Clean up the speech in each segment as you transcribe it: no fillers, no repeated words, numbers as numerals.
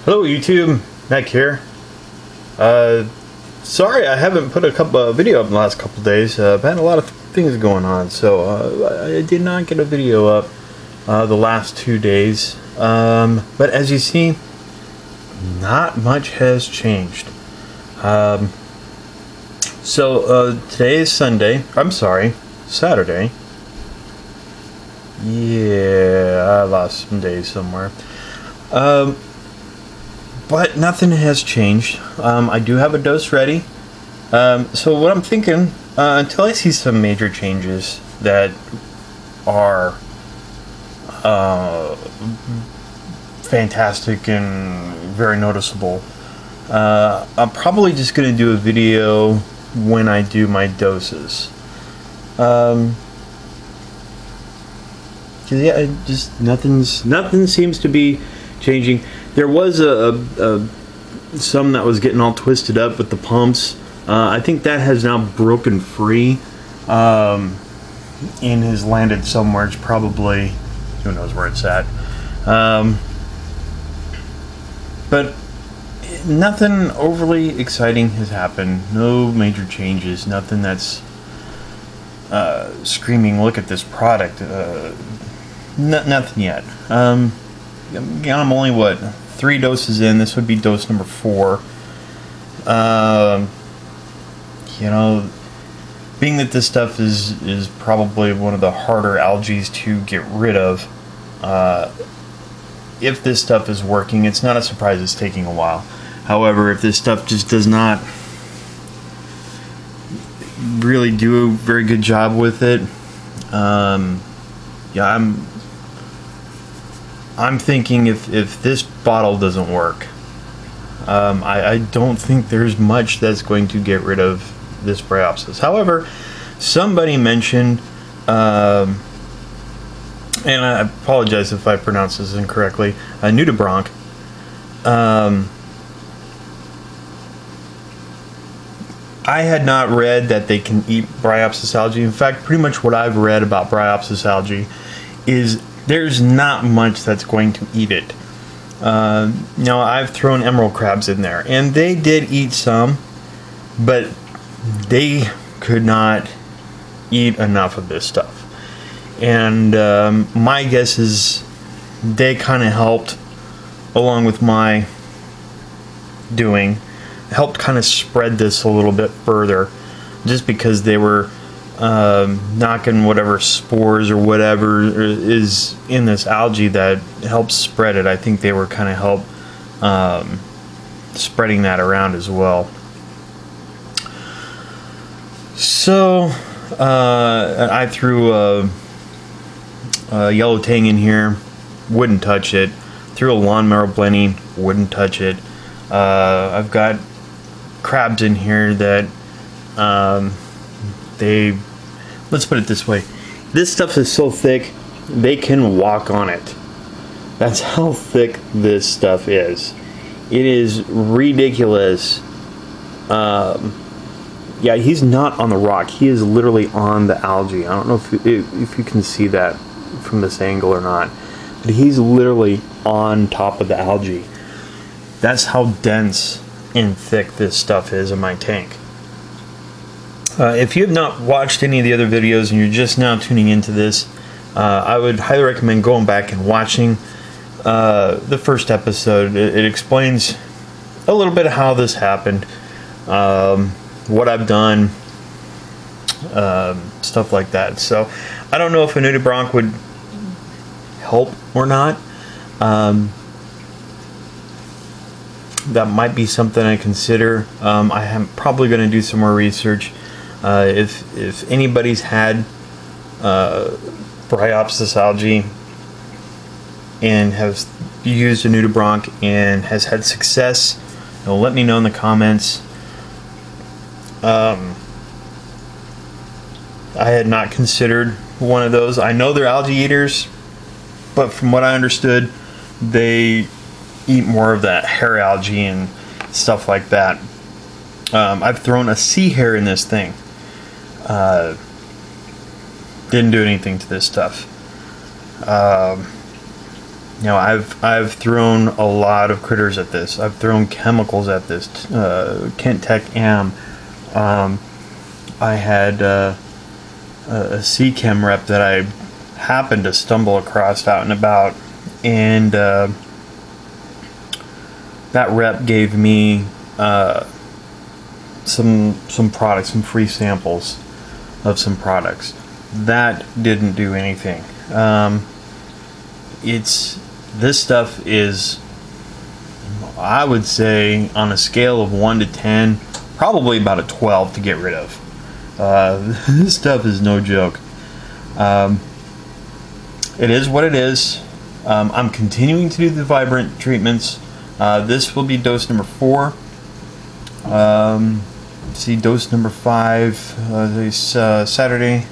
Hello YouTube, Mac here. Sorry I haven't put a video up in the last couple days. I've had a lot of things going on, so I did not get a video up the last 2 days. But as you see, not much has changed. Today is Sunday. I'm sorry, Saturday. Yeah, I lost some days somewhere. But nothing has changed. I do have a dose ready. So what I'm thinking, until I see some major changes that are fantastic and very noticeable, I'm probably just going to do a video when I do my doses. Yeah, just nothing seems to be changing. There was some that was getting all twisted up with the pumps. I think that has now broken free and has landed somewhere. It's probably, who knows where it's at. But nothing overly exciting has happened. No major changes. Nothing that's screaming, look at this product. Nothing yet. I'm only, 3 doses in. This would be dose number 4. You know, being that this stuff is probably one of the harder algae to get rid of, if this stuff is working, it's not a surprise it's taking a while. However, if this stuff just does not really do a very good job with it, yeah, I'm thinking if this bottle doesn't work, I don't think there's much that's going to get rid of this Bryopsis. However, somebody mentioned, and I apologize if I pronounce this incorrectly, nudibranch. I had not read that they can eat Bryopsis algae. In fact, pretty much what I've read about Bryopsis algae is there's not much that's going to eat it. Now, I've thrown emerald crabs in there, and they did eat some, but they could not eat enough of this stuff. And my guess is they kind of helped, along with my doing, helped kind of spread this a little bit further, just because they were knocking whatever spores or whatever is in this algae that helps spread it. I think they were kind of help spreading that around as well. So I threw a yellow tang in here, wouldn't touch it. Threw a lawnmower blending, wouldn't touch it. I've got crabs in here that let's put it this way, this stuff is so thick they can walk on it. That's how thick this stuff is. It is ridiculous. Yeah, he's not on the rock, he is literally on the algae. I don't know if you can see that from this angle or not, but he's literally on top of the algae. That's how dense and thick this stuff is in my tank. If you have not watched any of the other videos and you're just now tuning into this, I would highly recommend going back and watching the first episode. It explains a little bit of how this happened, what I've done, stuff like that. So I don't know if a nudibranch would help or not. That might be something I consider. I am probably going to do some more research. If anybody's had Bryopsis algae and has used a nudibranch and has had success, let me know in the comments. I had not considered one of those. I know they're algae eaters, but from what I understood, they eat more of that hair algae and stuff like that. I've thrown a sea hair in this thing. Didn't do anything to this stuff. You know, I've thrown a lot of critters at this. I've thrown chemicals at this. Kent Tech Am. I had a C-Chem rep that I happened to stumble across out and about, and that rep gave me some products, some free samples of some products. That didn't do anything. This stuff is, I would say, on a scale of 1 to 10, probably about a 12 to get rid of. This stuff is no joke. It is what it is. I'm continuing to do the vibrant treatments. This will be dose number 4. See, dose number 5 is Saturday.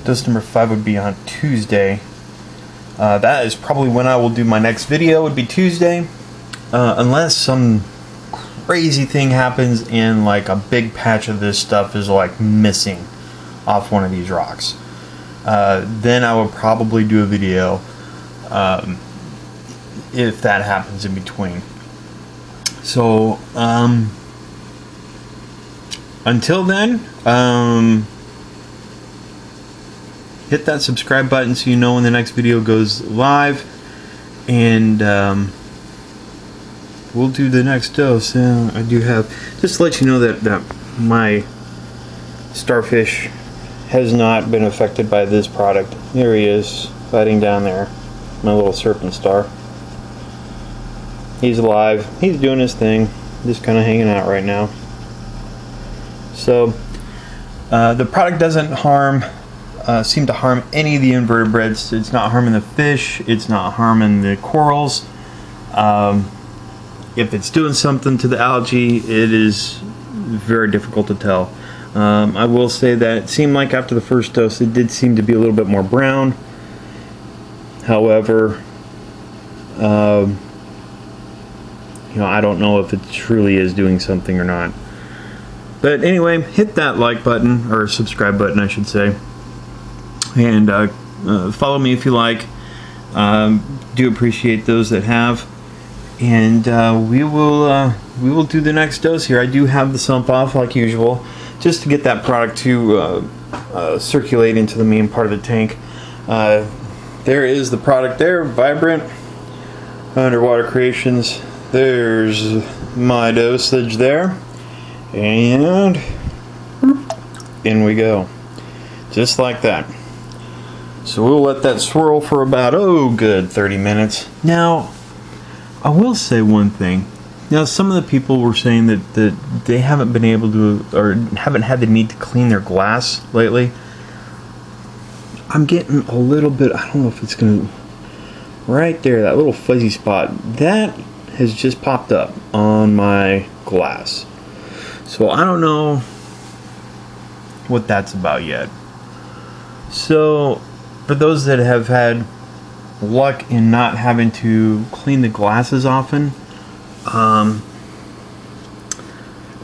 Dose number 5 would be on Tuesday. That is probably when I will do my next video, would be Tuesday. Unless some crazy thing happens and like a big patch of this stuff is like missing off one of these rocks. Then I will probably do a video if that happens in between. So until then, hit that subscribe button so you know when the next video goes live, and we'll do the next dose. I do have, just to let you know that my starfish has not been affected by this product. There he is, fighting down there, my little serpent star. He's alive, he's doing his thing, just kind of hanging out right now. So the product doesn't seem to harm any of the invertebrates. It's not harming the fish, it's not harming the corals. If it's doing something to the algae, it is very difficult to tell. I will say that it seemed like after the first dose it did seem to be a little bit more brown. However, you know, I don't know if it truly is doing something or not. But anyway, hit that like button, or subscribe button I should say, and follow me if you like. Do appreciate those that have, and we will do the next dose here. I do have the sump off like usual, just to get that product to circulate into the main part of the tank. There is the product there, Vibrant Underwater Creations. There's my dosage there, and in we go, just like that. So we'll let that swirl for about, good 30 minutes. Now, I will say one thing. Now, some of the people were saying that they haven't been able to, or haven't had the need to clean their glass lately. I'm getting a little bit, I don't know if it's going to, right there, that little fuzzy spot, that has just popped up on my glass. So I don't know what that's about yet. So for those that have had luck in not having to clean the glasses often,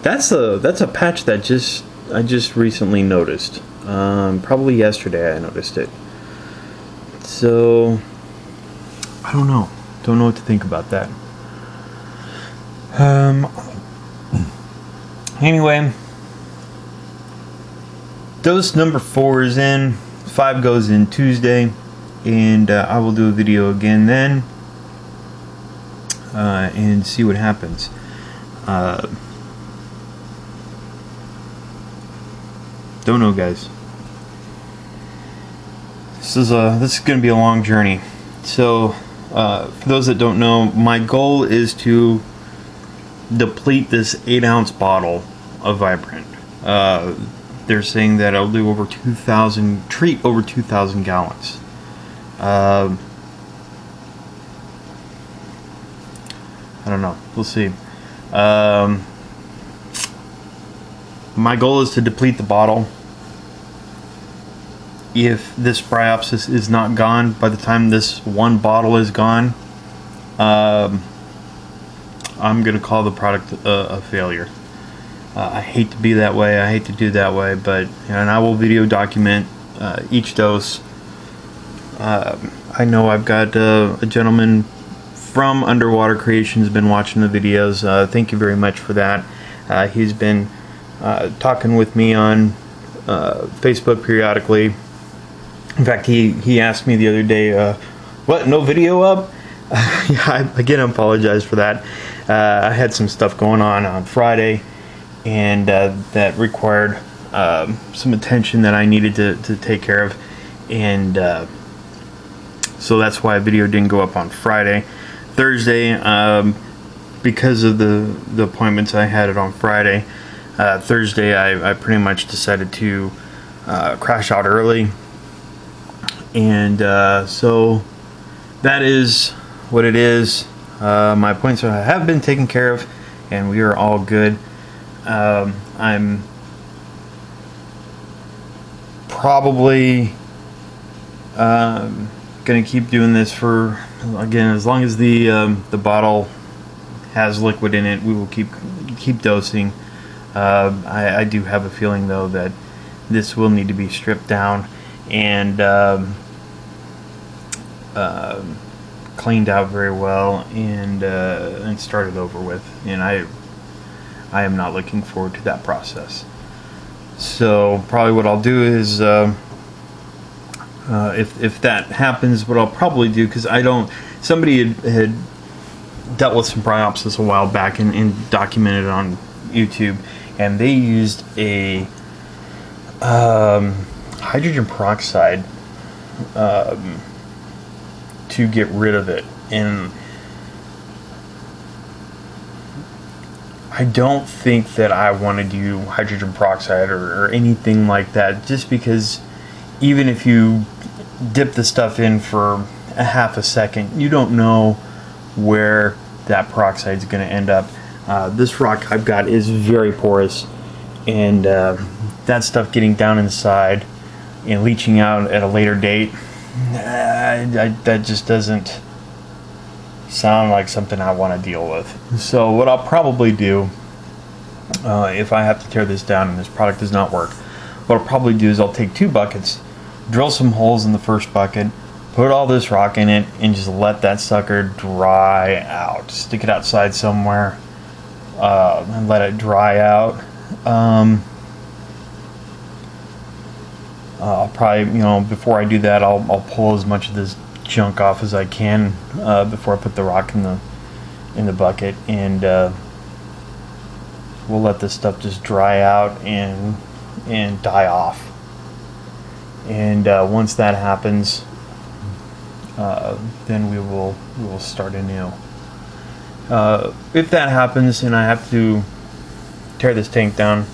that's a patch that I just recently noticed. Probably yesterday I noticed it. So I don't know what to think about that. Anyway, dose number 4 is in. 5 goes in Tuesday, and I will do a video again then and see what happens. Don't know, guys. This is going to be a long journey. So for those that don't know, my goal is to deplete this 8-ounce bottle of Vibrant. They're saying that I'll do over 2,000, treat over 2,000 gallons. I don't know. We'll see. My goal is to deplete the bottle. If this Bryopsis is not gone by the time this one bottle is gone, I'm going to call the product a failure. I hate to be that way, I hate to do that way, but and I will video document each dose. I know I've got a gentleman from Underwater Creations been watching the videos. Thank you very much for that. He's been talking with me on Facebook periodically. In fact, he asked me the other day, what, no video up? Yeah, again, I apologize for that. I had some stuff going on Friday, and that required some attention that I needed to take care of, and so that's why a video didn't go up on Friday. Thursday, because of the appointments I had it on Friday, Thursday I pretty much decided to crash out early, and so that is what it is. My appointments have been taken care of, and we are all good. I'm probably gonna keep doing this for, again, as long as the bottle has liquid in it. We will keep dosing. I do have a feeling though that this will need to be stripped down and cleaned out very well and started over with, and I am not looking forward to that process. So probably what I'll do is if that happens, what I'll probably do, because somebody had dealt with some Bryopsis a while back and documented it on YouTube, and they used a hydrogen peroxide to get rid of it, and I don't think that I want to do hydrogen peroxide or anything like that, just because even if you dip the stuff in for a half a second, you don't know where that peroxide is going to end up. This rock I've got is very porous, and that stuff getting down inside and leaching out at a later date, that just doesn't sound like something I want to deal with. So what I'll probably do, if I have to tear this down and this product does not work, what I'll probably do is I'll take 2 buckets, drill some holes in the first bucket, put all this rock in it, and just let that sucker dry out. Stick it outside somewhere and let it dry out. I'll probably, before I do that, I'll pull as much of this junk off as I can before I put the rock in the bucket, and we'll let this stuff just dry out and die off. And once that happens, then we will start anew. If that happens and I have to tear this tank down,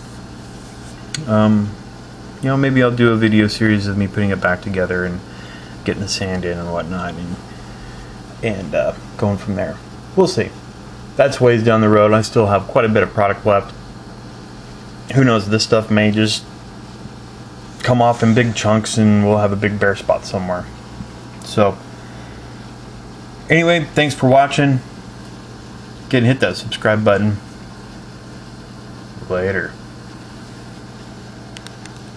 maybe I'll do a video series of me putting it back together and getting the sand in and whatnot, and going from there. We'll see. That's ways down the road. I still have quite a bit of product left. Who knows, this stuff may just come off in big chunks and we'll have a big bare spot somewhere. So anyway, thanks for watching. Hit that subscribe button. Later.